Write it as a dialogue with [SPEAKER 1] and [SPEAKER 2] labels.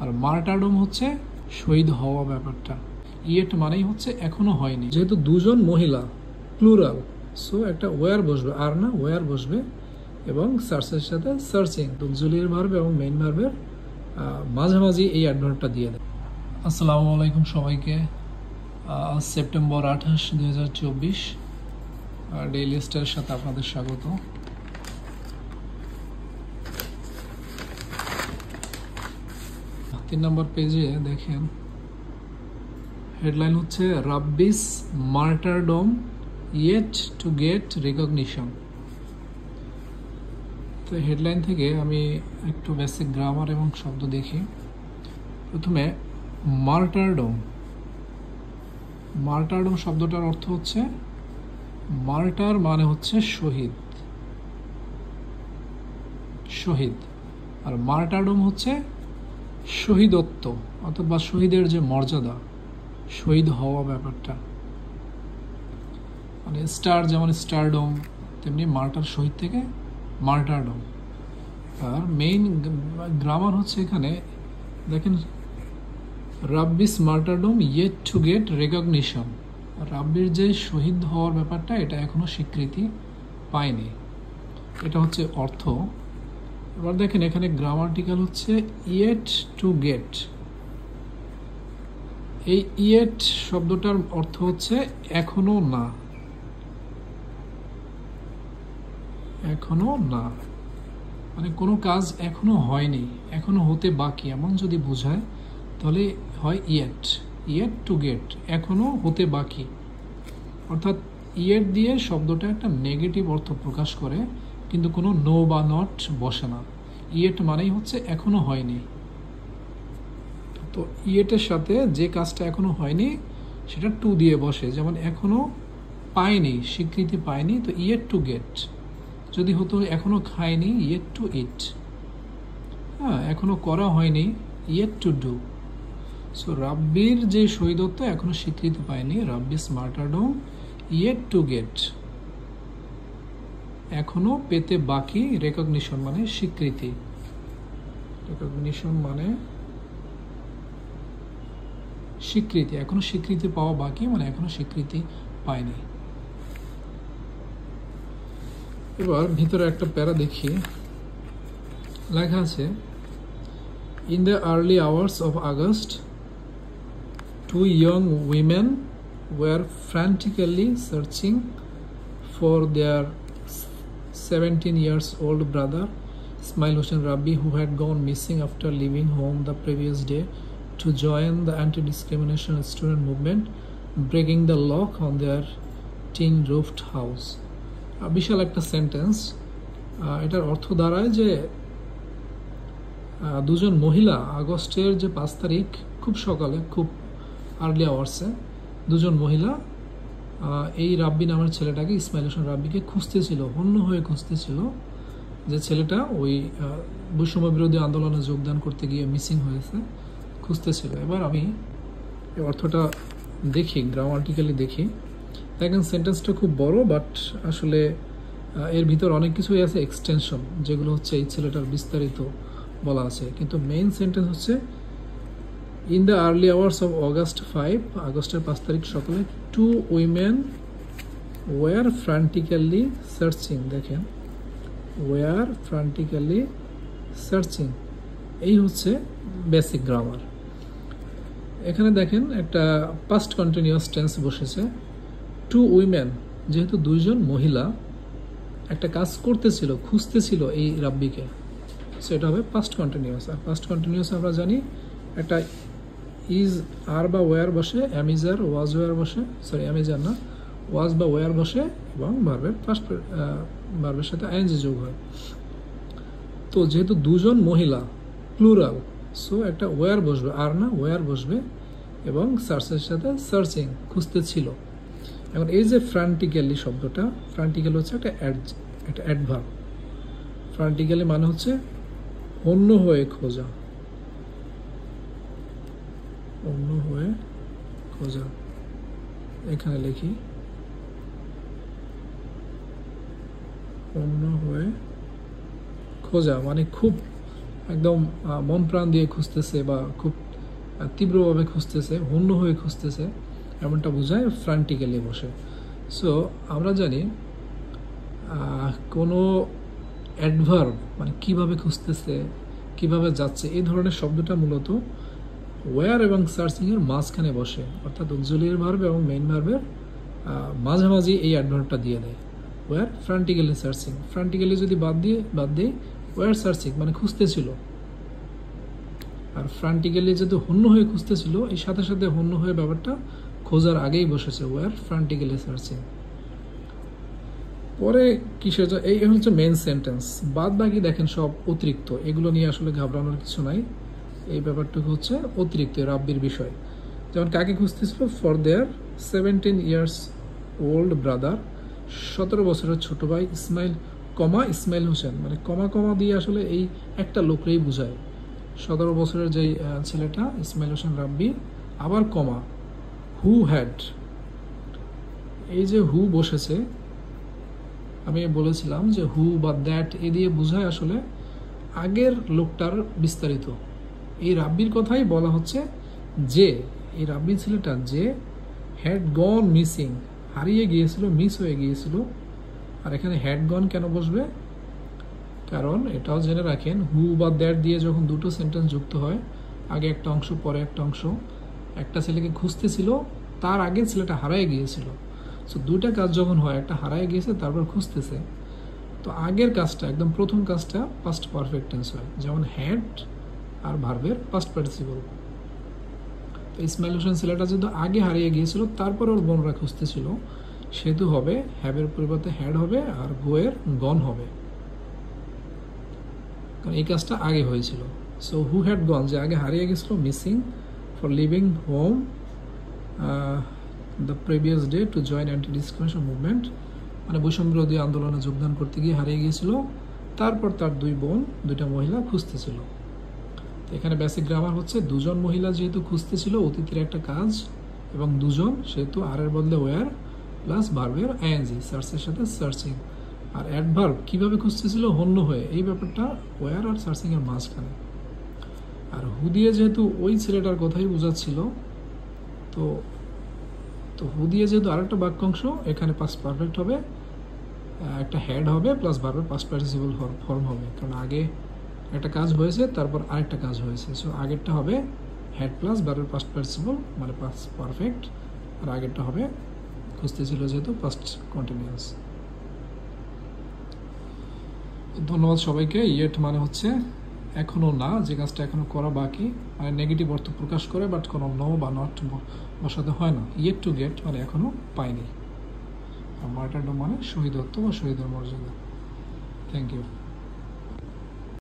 [SPEAKER 1] আর martyrdom হচ্ছে শহীদ হওয়া ব্যাপারটা। ইয়েট মানেই হচ্ছে এখনো হয়নি, যেহেতু দুজন মহিলা প্লুরাল, সো একটা ওয়ার বসবে, আর না ওয়ার বসবে, এবং সার্চের সাথে সার্চিং অক্সিলিয়ারি ভার্ব এবং মেইন ভার্বের মাঝামাঝি এই অ্যাডভার্বটা দিয়ে দেয়। আসসালামু আলাইকুম সবাইকে। আজ সেপ্টেম্বর 28, 2024, ডেইলি স্টারের সাথে আপনাদের স্বাগত। তিন নম্বর পেজে দেখেন হেডলাইন হচ্ছে Rabbi's martyrdom yet to get recognition. তো হেডলাইন থেকে আমি একটু বেসিক গ্রামার এবং শব্দ দেখি। প্রথমে মার্টারডম। মার্টারডম শব্দটার অর্থ হচ্ছে, মার্টার মানে হচ্ছে শহীদ, শহীদ, আর মার্টারডম হচ্ছে শহীদত্ব অথবা শহীদের যে মর্যাদা, শহীদ হওয়া ব্যাপারটা। মানে স্টার যেমন স্টারডম, তেমনি মার্টার শহীদ থেকে মার্টারডম। আর মেইন গ্রামার হচ্ছে এখানে দেখেন, Rabbi's martyrdom yet to get recognition. রাব্বির যে শহীদ হওয়ার ব্যাপারটা, এটা এখনো স্বীকৃতি পায়নি, এটা হচ্ছে অর্থ। এবার দেখেন এখানে গ্রামাটিক্যাল হচ্ছে ইয়েট টু গেট। এই ইয়েট শব্দটার অর্থ হচ্ছে এখনো না, এখনো না, মানে কোনো কাজ এখনো হয়নি, এখনো হতে বাকি, এমন যদি বোঝায় তাহলে হয় ইয়েট, ইয়েট টু গেট, এখনো হতে বাকি। অর্থাৎ ইয়েট দিয়ে শব্দটা একটা নেগেটিভ অর্থ প্রকাশ করে, কিন্তু কোনো নো বা নট বসে না। ইয়েট মানেই হচ্ছে এখনো হয়নি। তো ইয়েটের সাথে যে কাজটা এখনো হয়নি সেটা টু দিয়ে বসে, যেমন এখনো পায়নি, স্বীকৃতি পায়নি, তো ইয়েট টু গেট। যদি হতো এখনো খায়নি, ইয়েট টু ইট। হ্যাঁ, এখনো করা হয়নি, ইয়েট টু ডু। সো রাব্বির যে শহীদত্ব এখনো স্বীকৃতি পায়নি, রাব্বিস মার্টারডম ইয়েট টু গেট, এখনো পেতে বাকি। রেকগনিশন মানে স্বীকৃতি, রেকগনিশন মানে স্বীকৃতি, এখনো স্বীকৃতি পাওয়া বাকি, মানে এখনো স্বীকৃতি পায়নি। এবার ভিতরে একটা প্যারা দেখি, লেখা আছে, in the early hours of August two young women were frantically searching for their 17 years old brother Ismail Hossain Rabbi, who had gone missing after leaving home the previous day to join the anti-discrimination student movement, breaking the lock on their tin roofed house. বিশাল একটা sentence. এটার অর্থ দাঁড়ায় যে দুজন মহিলা আগস্টের যে 5 তারিখ খুব সকালে, খুব আর্লি আওয়ার্সে, দুজন মহিলা এই রাব্বি নামের ছেলেটাকে, ইসমাইল হোসেন রাব্বিকে খুঁজতেছিল, হন্য হয়ে খুঁজতেছিল, যে ছেলেটা ওই বৈষম্য বিরোধী আন্দোলনে যোগদান করতে গিয়ে মিসিং হয়েছে, খুঁজতেছিল। এবার আমি এই অর্থটা দেখি, গ্রামাটিক্যালি দেখি। দেখেন সেন্টেন্সটা খুব বড়, বাট আসলে এর ভিতর অনেক কিছুই আছে এক্সটেনশন, যেগুলো হচ্ছে এই ছেলেটার বিস্তারিত বলা আছে। কিন্তু মেইন সেন্টেন্স হচ্ছে, in the early hours of August 5, আগস্টের 5 তারিখ সকালে, টু উইমেন ওয়ার ফ্রান্টিক্যালি সার্চিং। দেখেন, ওয়ার ফ্রান্টিক্যালি সার্চিং, এই হচ্ছে বেসিক গ্রামার। এখানে দেখেন একটা পাস্ট কন্টিনিউয়াস টেন্স বসেছে। টু উইমেন, যেহেতু দুইজন মহিলা একটা কাজ করতেছিল, খুঁজতেছিল এই রাব্বিকে, সেটা হবে পাস্ট কন্টিনিউয়াস। আর পাস্ট কন্টিনিউয়াস আমরা জানি একটা ইজ আর বা ওয়ার বসে, অ্যামিজার ওয়াজ ওয়ার বসে, সরি অ্যামিজার না, ওয়াজ বা ওয়ার বসে, এবং ভার্বের ফার্স্ট ভার্বের সাথে আইএনজি যোগ হয়। তো যেহেতু দুজন মহিলা প্লুরাল, সো একটা ওয়ার বসবে, আর না ওয়ার বসবে, এবং সার্চের সাথে সার্চিং, খুঁজতে ছিল। এখন এই যে ফ্রান্টিক্যালি শব্দটা, ফ্রান্টিক্যালি হচ্ছে একটা অ্যাডভার্ব। ফ্রান্টিক্যালি মানে হচ্ছে অন্য হয়ে খোঁজা, অন্য হয়ে খোঁজা। এখানে লিখি অন্য হয়ে খোঁজা, মানে খুব একদম মন প্রাণ দিয়ে খুঁজতেছে বা খুব তীব্রভাবে খুঁজতেছে, হন্য হয়ে খুঁজতেছে, এমনটা বোঝায় ফ্রান্টিক্যালি বসে। সো আমরা জানি কোনো অ্যাডভার্ব মানে কিভাবে খুঁজতেছে, কিভাবে যাচ্ছে, এই ধরনের শব্দটা মূলত ওয়্যার এবং সার্চিংয়ের মাঝখানে বসে, অর্থাৎ অক্সিলিয়ারি ভার্ব এবং মেইন ভার্বের মাঝামাঝি এই অ্যাডভার্বটা দিয়ে দেয়। ওয়্যার ফ্রান্টিক্যালি সার্চিং, ফ্রান্টিক্যালি যদি বাদ দিই ওয়্যার সার্চিং মানে খুঁজতেছিল, আর ফ্রান্টিক্যালি যেহেতু হন্য হয়ে খুঁজতেছিল, এই সাথে সাথে হন্য হয়ে ব্যাপারটা খোঁজার আগেই বসেছে, ওয়্যার ফ্রান্টিক্যালি সার্চিং। পরে কিসের এই হচ্ছে মেন সেন্টেন্স, বাদ বাকি দেখেন সব অতিরিক্ত, এগুলো নিয়ে আসলে ঘাবড়ানোর কিছু নাই। এই ব্যাপারটুকু হচ্ছে অতিরিক্ত রাব্বির বিষয়। যেমন কাকে খুঁজতেছিল, for their 17 years old brother, 17 বছরের ছোট ভাই ইসমাইল হোসেন, মানে কমা দিয়ে আসলে এই একটা লোকরেই বোঝায়। 17 বছরের যেই ছেলেটা ইসমাইল হোসেন রাব্বি, আবার কমা, হু হ্যাড, এই যে হু বসেছে, আমি বলেছিলাম যে হু বা দ্যাট এ দিয়ে বোঝায় আসলে আগের লোকটার বিস্তারিত। এই রাব্বির কথাই বলা হচ্ছে যে, এই রাব্বি ছেলেটা যে হ্যাড গন মিসিং, হারিয়ে গিয়েছিল, মিস হয়ে গিয়েছিল। আর এখানে হ্যাড গন কেন বসবে, কারণ এটাও জেনে রাখেন হু বা দ্যাট দিয়ে যখন দুটো সেন্টেন্স যুক্ত হয়, আগে একটা অংশ পরে একটা অংশ, একটা ছেলেকে খুঁজতেছিল, তার আগে ছেলেটা হারায় গিয়েছিল। সো দুইটা কাজ যখন হয়, একটা হারায় গিয়েছে তারপর খুঁজতেছে, তো আগের কাজটা একদম প্রথম কাজটা পাস্ট পারফেক্ট টেন্স হয়, যেমন হ্যাড আর ভার্বের পাস্ট পার্টিসিপল। তো ইসমাইল হোসেন ছেলেটা যেহেতু আগে হারিয়ে গিয়েছিল, তারপরে ওর বোনরা খুঁজতেছিল, সেহেতু হবে হ্যাবের পরিবর্তে হ্যাড হবে, আর গোয়ের গন হবে, কারণ এই কাজটা আগে হয়েছিল। সো হু হ্যাড গন, যে আগে হারিয়ে গেছিল, missing for living home the previous day to join anti discrimination movement, মানে বৈষম্য বিরোধী আন্দোলনে যোগদান করতে গিয়ে হারিয়ে গিয়েছিল। তারপর তার দুইটা মহিলা খুঁজতেছিল। এখানে বেসিক গ্রামার হচ্ছে দুজন মহিলা যেহেতু খুঁজতেছিল, অতীতের একটা কাজ, এবং দুজন সেহেতু আর এর বদলে ওয়্যার প্লাস ভার্বের আইএনজি, সার্চের সাথে সার্চিং। আর অ্যাডভার্ব কিভাবে খুঁজতেছিল, হন্য হয়ে, এই ব্যাপারটা ওয়্যার আর সার্চিং এর মাঝখানে। আর হু দিয়ে যেহেতু ওই ছেলেটার কথাই বোঝাচ্ছিল, তো তো হু দিয়ে যেহেতু আরেকটা বাক্যাংশ, এখানে পাস্ট পারফেক্ট হবে, একটা হেড হবে প্লাস ভার্বের পাস্ট পার্টিসিপল ফর্ম হবে, কারণ আগে একটা কাজ হয়েছে, তারপর আরেকটা কাজ হয়েছে। সো আগেরটা হবে হেড প্লাস ভার্বের পাস্ট পার্টিসিপল মানে পাস্ট পারফেক্ট, আর আগেরটা হবে খুঁজতেছিল যেহেতু পাস্ট কন্টিনিউয়াস। ধন্যবাদ সবাইকে। ইয়েট মানে হচ্ছে এখনো না, যে কাজটা এখনো করা বাকি, মানে নেগেটিভ অর্থ প্রকাশ করে, বাট কোনো নো বা নট বসাতে হয় না। ইয়েট টু গেট মানে এখনো পাইনি। আর মার্টারডম মানে শহীদত্ব বা শহীদের মর্যাদা। Thank you.